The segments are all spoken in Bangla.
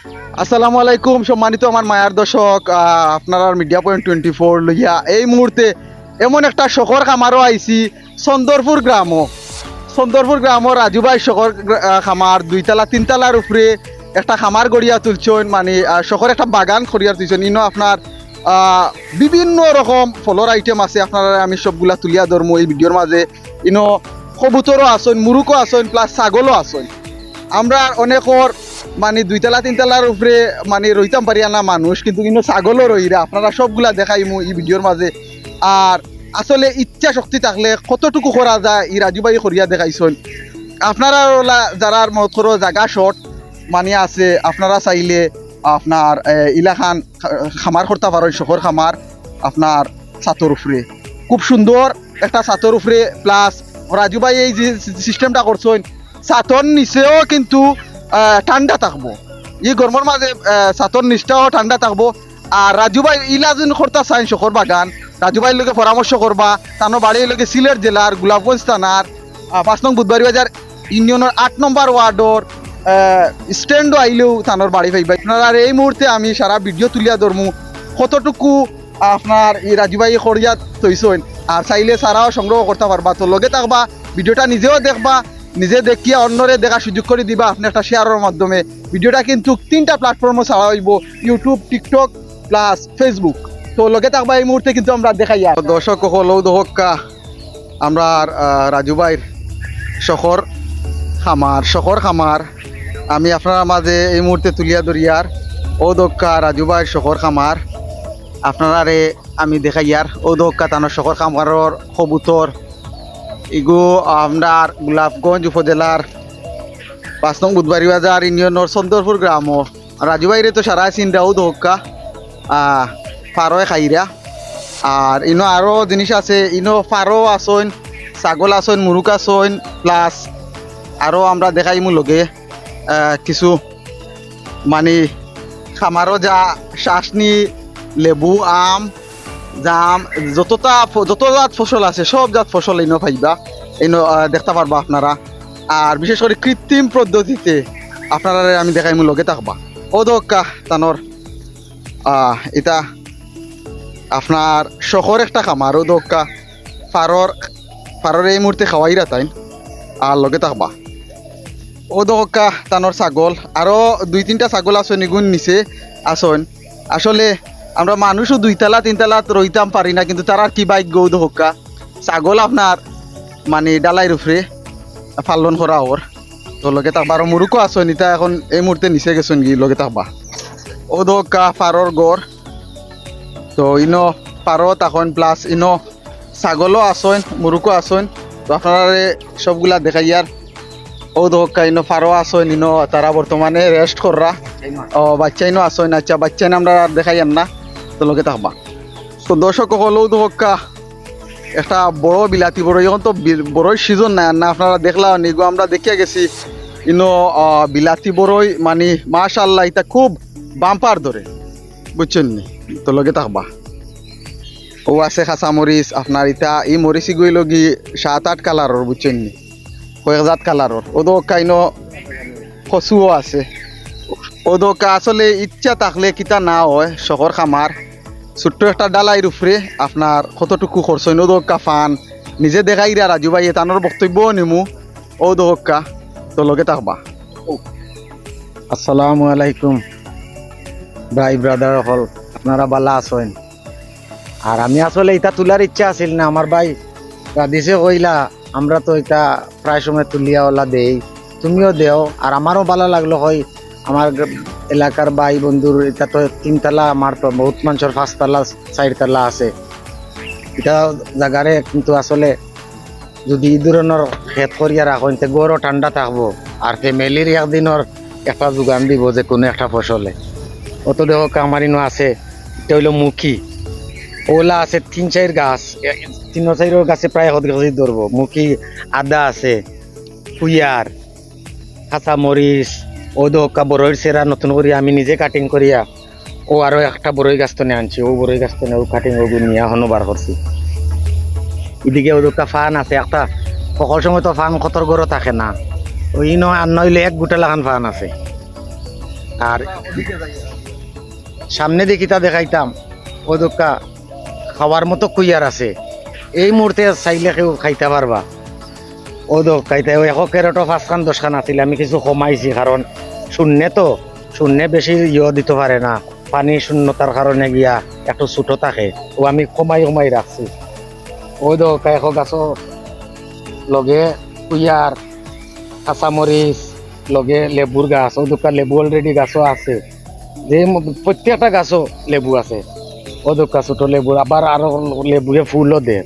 আসসালামু আলাইকুম সম্মানিত আমার মায়ার দর্শক, আপনারা মিডিয়া পয়েন্ট 24 লইয়া এই মুহূর্তে এমন একটা শখর খামারও আইছি। চন্দরপুর গ্রামও রাজুভাই শখর খামার দুইতলা তিনতলার উপরে একটা খামার গড়িয়া তুলছেন, মানে শখর একটা বাগান করিয়া তুলছেন। ইনো আপনার বিভিন্ন রকম ফলর আইটেম আছে, আপনারা আমি সবগুলা তুলিয়া ধরবো এই ভিডিওর মাঝে। ইনো কবুতরও আসেন, মুরুকও আসেন, প্লাস ছাগলও আসেন। আমরা অনেকর মানে দুইতলা তিনতলার উপরে মানে রইতাম পারি না মানুষ, কিন্তু ছাগলও রইরা আপনারা সবগুলা দেখাইমু এই ভিডিওর মাঝে। আর আসলে ইচ্ছা শক্তি থাকলে কতটুকু করা যায় এই রাজুবাই করিয়া দেখাইছেন। আপনারা যারা মত করো জায়গা শর্ট মানে আছে, আপনারা চাইলে আপনার ইলাখান খামার করতে পারেন। শহর খামার আপনার ছাতর উপরে খুব সুন্দর একটা ছাতর উপরে, প্লাস রাজুবাই এই যে সিস্টেমটা করছেন ছাতর নিচেও কিন্তু ঠান্ডা থাকবো। এই গরমের মাঝে ছাতর নিচটাও ঠান্ডা থাকবো। আর রাজুভাই ইলা যেন করতে চাই শখর বাগান, রাজুভাইয়ের লোকে পরামর্শ করবা। তানো বাড়ির লোকে সিলেট জেলার গোলাপগঞ্জ থানার 5 নং বুধবাড়ি বাজার ইউনিয়নের 8 নম্বর ওয়ার্ডর স্ট্যান্ডও আইলেও তানোর বাড়ি পাইবা। আপনারা এই মুহূর্তে আমি সারা ভিডিও তুলিয়া ধরমু কতটুকু আপনার এই রাজুভাই করিয়া তৈছেন। আর চাইলে সারাও সংগ্রহ করতে পারবা। তো লগে থাকবা, ভিডিওটা নিজেও দেখবা, নিজে দেখিয়া অন্যরে দেখার সুযোগ করে দিবা আপনি একটা শেয়ারের মাধ্যমে। ভিডিওটা কিন্তু 3টা প্ল্যাটফর্মে ছাড়া হইব, ইউটিউব, টিকটক প্লাস ফেসবুক। তো লগে থাকবা এই মুহূর্তে কিন্তু আমরা দেখাইয়া। দর্শক হলেও দহকা আমরা রাজুভাইয়ের শখর খামার আমি আপনার মাঝে এই মুহূর্তে তুলিয়া ধরিয়ার। ও দক্কা রাজুভাইয়ের শখর খামার আপনারে আমি দেখাইয়ার। ও দক্কা তানোর শখর খামারের কবুতর ইগো আপনার গোলাপগঞ্জ উপজেলার 5 নং বুধবাড়ি বাজার ইউনিয়নের চন্দরপুর গ্রাম। রাজুভাইরে তো সারা চিন্তাও দহকা ফারোয় খাইরা। আর ইনো আরও জিনিস আছে, ইনো ফারো আসন, ছাগল আসন, মুরুক আসন, প্লাস আরও আমরা দেখাইমু লগে কিছু মানে খামারও যা শাসনি, লেবু, আম, জাম, যত জাত ফসল আছে সব জাত ফসল ইনো পাইবা, ইনো দেখতে পারবা আপনারা। আর বিশেষ করে কৃত্রিম পদ্ধতিতে আপনারা আমি দেখাইমু লগে থাকবা। ও দক্কা তানোর এটা আপনার শখর একটা খামার। ও দক্কা ফারর এই মুহূর্তে খাওয়াইরা তাই আর লগে থাকবা। ও দক্কা তানোর ছাগল, আরও 2-3টা ছাগল আসন, নিগুণ নিচে আসন। আসলে আমরা মানুষও 2তলা 3তলাত রইতাম পারি না, কিন্তু তারা কি বাইক গৌ দহকা ছাগল আপনার মানে ডালাইয়ের উপরে পালন করা ওর। তো লগে থাকবা। আর মুরুকও আসন, ইটা এখন এই মুহূর্তে নিচে গেছেন গিয়ে লগে থাকবা। ও দহকা ফারর গড়। তো ইনো পারো তখন প্লাস ইনো ছাগলও আসন, মুরুকও আসন। তো আপনারা সবগুলা দেখাইয়ার। ও দহকা ইনো ফারো আসন, ইনো তারা বর্তমানে রেস্ট কররা। ও বাচ্চাইনও আসন। আচ্ছা বাচ্চাইন আমরা দেখাইয়ার না, তো লগে থাকবা। তো দর্শক হলেও দহকা একটা বড় বিলাতি বড়, এখন তো বড়ই সিজন নাই না, আপনারা দেখলাম নিগো আমরা দেখিয়া গেছি। ইনো বিলাতি বড়ই মানে মাশাআল্লাহ এটা খুব বাম্পার ধরে, বুঝছেন নি? তো লগে থাকবা। ও আছে খাঁচা মরিচ আপনার, ইটা এই মরিচ গই লগি 7-8 কালারর, বুঝছেন নি? কয়েক জাত কালারর। ও দোকা ইনো কচুও আছে। ও দোকা আসলে ইচ্ছা থাকলে কিতা না হয় শখর খামার ছোট্ট একটা ডালাইয়ের উপরে আপনার কতটুকু খরচ হয়। ও দোকা ফান নিজে দেখাইরা রাজুভাই তানোর বক্তব্য নিমু। ও দোকা তো লগে থাকবা। আসসালামু আলাইকুম ভাই ব্রাদার হল, আপনারা বালা আছেন? আর আমি আসলে এটা তোলার ইচ্ছা আছিল না, আমার ভাই দিছে কইলা আমরা তো এটা প্রায় সময় তুলিয়া ওলা দেই, তুমিও দেও। আর আমারও ভালো লাগলো হয় আমার এলাকার ভাই বন্ধুর। এটা তো 3তলা, আমার তো বহুত মানুষের 5তলা 4তলা আছে। এটা জায়গারে কিন্তু আসলে যদি এই ধরনের খেত করিয়া রাখেন তে গরও ঠান্ডা থাকবো, আর ফ্যামিলির একদিনের একটা যোগান দিব যে কোনো একটা ফসলে। অত দেহ কামারিনো আছে, এটা হইল মুখী। ওলা আছে 3-4 গাছ, 3-4 গাছে প্রায় 1 গাছই ধরবো। মুখী, আদা আছে, কুইয়ার, কাঁচা মরিচ। ও দহকা বড়ইর সেরা নতুন করে আমি নিজে কাটিং করিয়া ও আরো একটা বড়ই গাছ তো আনছি। ও বড়ই গাছ তো ও কাটিং ও নিয়ে এখনো বার করছি। এদিকে ও দহকা ফান আছে একটা, সকল সময় তো ফান কতর গড়ও থাকে না, ওই নয় আর নইলে 1 গুটা লাগান ফান আছে। আর সামনে দেখি তা দেখাইতাম ও দোকা খাওয়ার মতো কুইয়ার আছে এই মুহূর্তে চাইলে কেউ খাইতে পারবা ও দোকাইতে এশ কেরটও 5খান 10খান আছিল আমি কিছু কমাইছি কারণ শূন্যে বেশি দিতে পারে না পানি শূন্যতার কারণে গিয়া একটু ছোট থাকে ও আমি কমাই রাখছি ও দোকা এশ গাছ লগে কুইয়ার কাঁচামরিচ লগে লেবুর গাছ ও দোকা লেবু অলরেডি গাছও আছে যে প্রত্যেকটা গাছও লেবু আছে ও দোকা ছোট লেবু আবার আরো লেবুয়ে ফুলও দে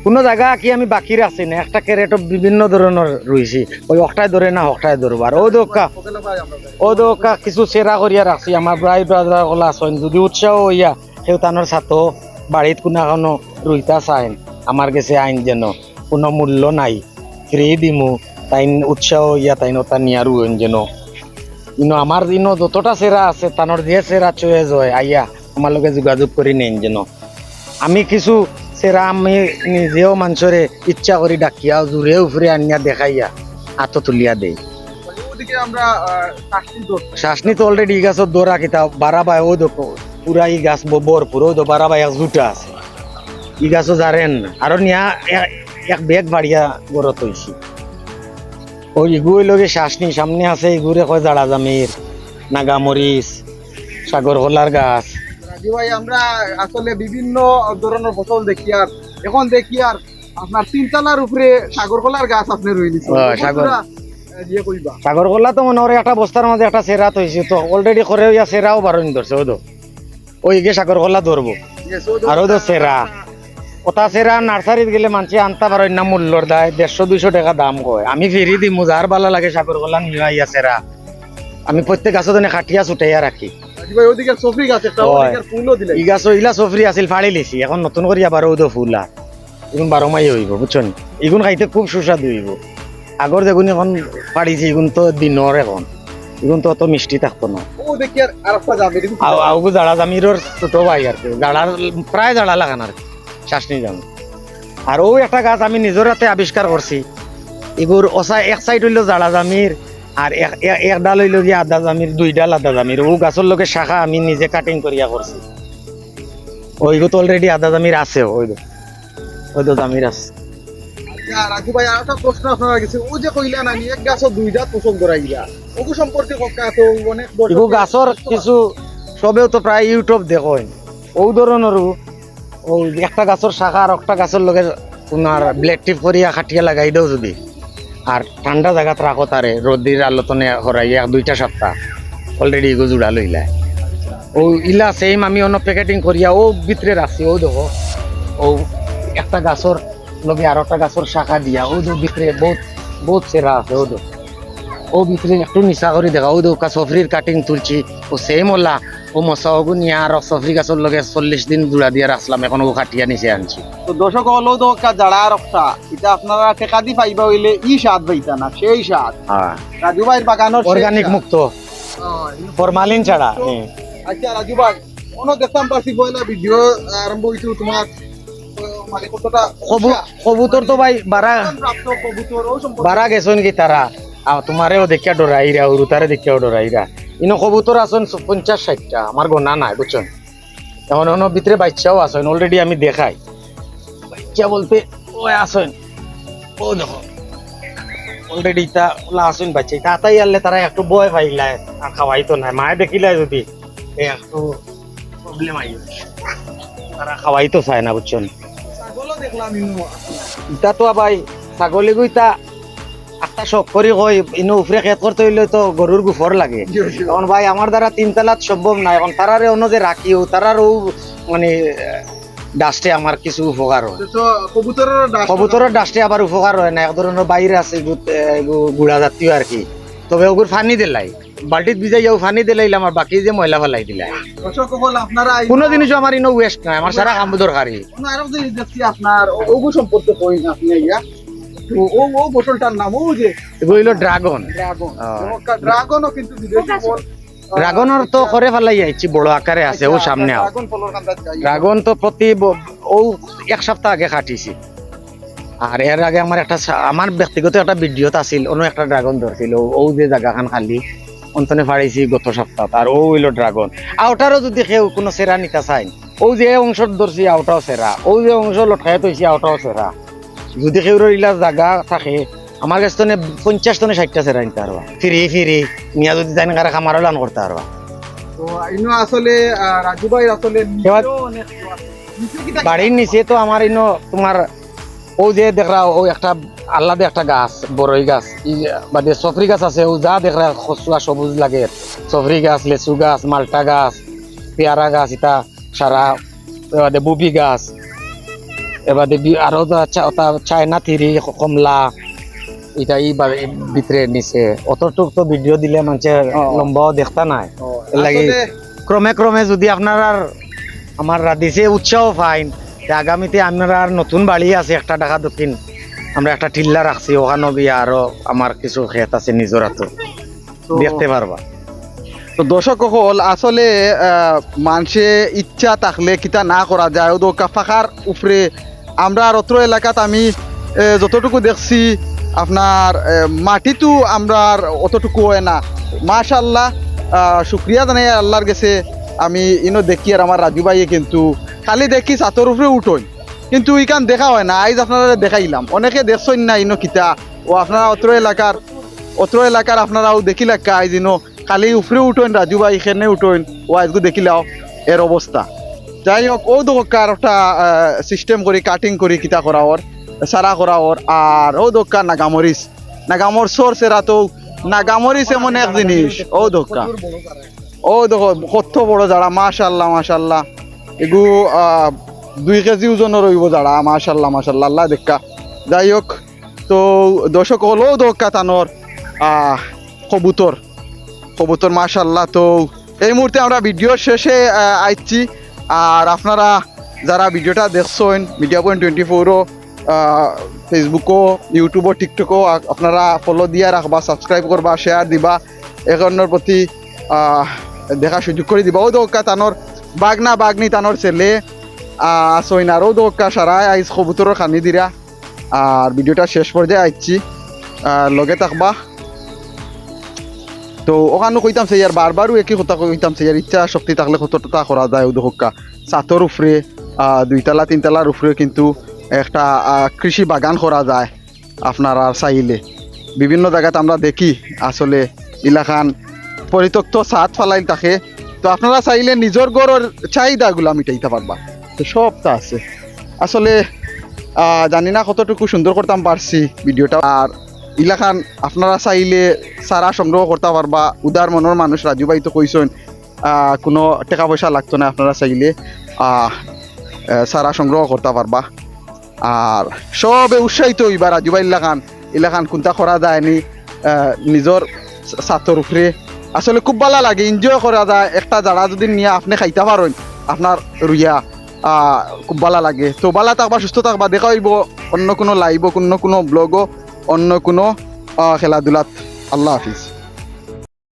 কোনো জায়গা কি আমি বাকি রাখছি না একটা ক্যারেটও বিভিন্ন ধরনের রয়েছি ওই অকটাই ধরে না হকটাই ধরবো আর ও দোকা কিছু সেরা করিয়া রাখছি আমার ভাই ব্রাদার ওলা আছেন যদি উৎসাহ হইয়া সেও তানোর সাথে বাড়িত কোনো রুইতা চাইন আমার কাছে আইন যেন কোনো মূল্য নাই ফ্রি দিমু তাই উৎসাহ হইয়া তাই ওটা নিয়ার যেন কিন্তু আমার দিনও যতটা সেরা আছে তানোর যে সেরা চয়েস হয় আইয়া আমার লগে যোগাযোগ করে নেন যেন আমি কিছু সেরা আমি নিজেও মানুষরে ইচ্ছা করি ডাকিয়া জোরে উফরে আনিয়া দেখাইয়া হাত তুলিয়া দেই শাসনি তো অলরেডি ই গাছত দৌড়া কিতা বারাবাই ও দেখো পুরা ই গাছ ভরপুর ও তো বারাবাই এক জুটা আছে ই গাছও জারেন আরো নিয়া এক বেগ বাড়িয়া গড়ত হয়েছি ওই ইগুই লগে শাসনি সামনে আছে ইগুরে কয় জাড়া জামির নাগামরিচ সাগর কলার গাছ ভাই আমরা আসলে বিভিন্ন ধরনের ফসল দেখি আর এখন দেখি আর আপনার 3 তলার উপরে সাগর কলার গাছ আপনি রইলিছে সাগর কলা তো মনে হয় একটা বস্তার মাঝে একটা সেরা হয়েছে তো অলরেডি করে সেরাও বারণ ধরছে ও তো ওই গে সাগর কলা ধরবো আর ও তো সেরা ওটা সেরা নার্সারিত গেলে মানুষ আনতে পারেন না মূল্যর দায় 150-200 টাকা দাম কয় আমি ফেরি দিমু যার ভালো লাগে সাগর কলা নিয়ে আইয়া সেরা আমি প্রত্যেক গাছও দিনে খাটিয়া ছুটাইয়া রাখি ই গাছ ইলা সফরি আছিল ফাড়ি লিছি এখন নতুন করে আবার ও ফুল আর এগুন 12 মাই হইব বুঝছেন এগুন খাইতে খুব সুস্বাদু হইব আগর যেগুন এখন ফাড়িছি এগুন তো দিনর এখন এগুন তো অত মিষ্টি থাকতো না জাড়া জামিরর ছোট ভাই আর কি জাড়ার প্রায় জাড়া লাগান আর কি শাসনি জাম আর ও একটা গাছ আমি নিজের হাতে আবিষ্কার করছি এগুর এক সাইড হইল জাড়া জামির আর এক ডাল হইল গিয়ে আদা জামির 2 ডাল আদা জামির ও গাছের লগে শাখা আমি নিজে কাটিং করিয়া করছি ওইগো তো অলরেডি আদা জামির আছে ওই তো জামির আছে রাজু ভাই আর একটা প্রশ্ন আপনার কাছে ও যে কইলা না এক গাছও 2 ডাল পছন্দ করাইলা ওগো সম্পর্কে কথা তো অনেক এগো গাছর কিছু সবেও তো প্রায় ইউটিউব দেখেন ও ধরনের ও একটা গাছের শাখা আর একটা গাছের লগে তোমার ব্লেড টিপ করিয়া খাটিয়া লাগাই দাও যদি আর ঠান্ডা জায়গাত রাখো তারে রোদির আলোচনে হরাইয়া 2টা সপ্তাহ অলরেডি এগো জুড়া লইলা ও ইলা সেম আমি অন্য প্যাকেটিং করিয়া ও ভিতরে রাখছি ও দেখো ও একটা গাছর লগে আর একটা গাছর শাখা দিয়া ও ভিতরে বহুত সেরা আছে ও ভিতরে একটু নিশা করে দেখা ও দোকা সফরির কাটিং তুলছি ও সেম ওলা ও মশা ওগু নিয়ে আর সফরি গাছের লগে 40 দিন জুড়া দিয়ে রাখলাম এখন ও খাটিয়া নিচে আনছি তো দর্শক হলো তো যারা রক্তা এটা আপনারা টেকা দি পাইবা হইলে ই স্বাদ পাইতা না সেই স্বাদ রাজু ভাইয়ের বাগানোর অর্গানিক মুক্ত ফরমালিন ছাড়া আচ্ছা রাজু ভাই কোন দেখতাম পারছি পয়লা ভিডিও আরম্ভ হইছিল তোমার মানে কতটা কবুতর তো ভাই বারা গেছেন কি তারা তোমারেও দেখিয়া ডরাইরা উরুতারে দেখিয়াও ডরাইরা ইনো কবুতর আছেন 50-60টা আমার গোনা নাই বুঝছেন এখন অন্য ভিতরে বাচ্চাও আছেন অলরেডি আমি দেখাই বাচ্চা বলতে ওই আছেন ও দেখো অলরেডি তা ওলা আছেন বাচ্চা তাতাই আনলে তারা একটু বয় পাইলাই আর খাওয়াইতো না মায়ে দেখিলাই যদি একটু প্রবলেম আই তারা খাওয়াইতো চায় না বুঝছেন ইটা তো ভাই ছাগলি গুইতা একটা শখ করি কই ইনো উপরে খেত করতে হইলে তো গরুর গুফর লাগে এখন ভাই আমার দ্বারা 3 তলাত সম্ভব না এখন তারারে অন্য যে রাখিও তারারও মানে ডাস্টে আমার কিছু উপকার হয় কবুতরের ডাস্টে আবার উপকার হয় না এক ধরনের বাইরে আছে গুড়া জাতীয় আর কি তবে ওগুর ফানি দিলাই বালতিত ভিজাইয়াও ফানি দিলাইলাম আর বাকি যে ময়লা ফেলাই দিলাই কোনো জিনিস আমার ইনো ওয়েস্ট নাই আমার সারা কাম দরকারি আরো জিনিস দেখছি আপনার ওগু সম্পর্কে কই না আপনি ইয়া ও বোতলটার নাম ও যে এগুলো হইলো ড্রাগন ড্রাগনও কিন্তু বিদেশি ফল ড্রাগনের তো করে ফেলাই আইছি বড় আকারে আছে ও সামনে ড্রাগন তো প্রতি ও 1 সপ্তাহ আগে কাটিছি আর এর আগে আমার ব্যক্তিগত একটা ভিডিওতে আছিল অন্য একটা ড্রাগন ধরছিল ও যে জায়গাখান খালি অন্তনে ফাড়িছি গত সপ্তাহ আর ও হইল ড্রাগন আউটারও যদি কেউ কোনো সেরা নিতে চাই ও যে অংশ ধরছি আউটাও সেরা ও যে অংশ লটকাই তৈছি আউটাও সেরা যদি কেউ ইলা জায়গা থাকে আমার কাছে তো 50 টনে 60টা সেরা নিতে পারবা ফিরি নিয়া যদি জানি কারা খামারও লান করতে পারবা তো ইনো আসলে রাজু ভাই আসলে এবার- নিজেও অনেক নিচে কিটা বাড়ির নিচে তো আমার ইনো তোমার ও যে দেখরা ও একটা আল্লাদে একটা গাছ বড়ই গাছ বাদে সফরি গাছ আছে ও যা দেখরা খসুয়া সবুজ লাগে সফরি গাছ লেচু গাছ মালটা গাছ পেয়ারা গাছ এটা সারা এবারে বুবি গাছ এবারে আরো চায়না থিরি কমলা এটা ভিতরে নিচে অতটুক তো ভিডিও দিলে মানুষের লম্বাও দেখতা নাই এর লাগি আসলে- ক্রমে যদি আপনারা আমার রাধিছে উৎসাহ পাইন আগামীতে আপনারা আর নতুন বাড়ি আছে একটা ঢাকা দক্ষিণ আমরা একটা টিল্লা রাখছি ওখানে গিয়ে আরো আমার কিছু ক্ষেত আছে নিজের হাতে তো- দেখতে পারবা তো দর্শক হল আসলে মানুষে ইচ্ছা থাকলে কিতা না করা যায় ও ফাঁকার উপরে আমরা অত্র এলাকাত আমি যতটুকু দেখছি আপনার মাটিতো আমরা অতটুকু হয় না মাশাল্লাহ শুক্রিয়া জানাই আল্লাহর গেছে আমি ইনো দেখি আর আমার রাজু ভাইয়ে কিন্তু খালি দেখি ছাতর উপরে উঠোই কিন্তু ইখান দেখা হয় না আইজ আপনারা দেখাইলাম অনেকে দেখছেন না ইনো কিতা ও আপনারা অত্র এলাকার আপনারাও দেখিলা আইজ ইনো খালি উপরে উঠোন রাজু ভাই এখানে উঠোন ও আজকে দেখিলাও এর অবস্থা যাই হোক ও দোকার একটা সিস্টেম করি কাটিং করি কিতা করা ওর সারা করা ওর আর ও দোকান নাগামর সোর সেরা তো নাগামরিস এমন এক জিনিস ও দোকান ও দেখো কত বড় যারা মাশাল্লাহ এগু 2 কেজি ওজনের রইব যারা মাশাল্লাহ আল্লাহ দেখা যাই হোক তো দর্শক হলো দোকা তানোর কবুতর মাশাল্লাহ তো এই মুহূর্তে আমরা ভিডিও শেষে আইছি আর আপনারা যারা ভিডিওটা দেখছেন মিডিয়া পয়েন্ট 24ও ফেসবুকও ইউটিউবও টিকটকও আপনারা ফলো দিয়া রাখবা সাবস্ক্রাইব করবা শেয়ার দিবা এখনের প্রতি দেখা সুযোগ করে দিবা ও দোকা তানোর বাগনি তানোর ছেলে আসইন আরও দোকা সারাই আইস কবুতরের খানি দিরা আর ভিডিওটা শেষ পর্যায়ে আইছি লগে থাকবা তো ওখানে কইতাম সে ইয়ার বারবারও একই কথা কইতাম সে ইয়ার ইচ্ছা শক্তি থাকলে কতটা করা যায় উদোকা ছাতর উপরে 2 তলা 3 তলার উপরে কিন্তু একটা কৃষি বাগান করা যায় আপনারা চাইলে বিভিন্ন জায়গাতে আমরা দেখি আসলে ইলাকান পরিত্যক্ত ছাদ ফালাই থাকে তো আপনারা চাইলে নিজের ঘরের চাহিদাগুলো মিটাইতে পারবা তো সবটা আছে আসলে জানি না কতটুকু সুন্দর করতাম পারছি ভিডিওটা আর ইলাকান আপনারা চাইলে সারা সংগ্রহ করতে পারবা উদার মনের মানুষ রাজু ভাই তো কইছেন কোনো টাকা পয়সা লাগতো না আপনারা চাইলে সারা সংগ্রহ করতে পারবা আর সবে উৎসাহিত হইবা রাজু ভাই ইলাকান কোনটা করা যায়নি নিজের ছাতর উপরে আসলে খুব ভালো লাগে এনজয় করা যায় একটা জায়গা যদি নিয়ে আপনি খাইতে পারেন আপনার রুইয়া খুব ভালো লাগে তো ভালো থাকবা সুস্থ থাকবা দেখা হইব অন্য কোনো লাইভ অন্য কোনো ব্লগও অন্য কোনো খেলাধুলাত আল্লাহ হাফিজ।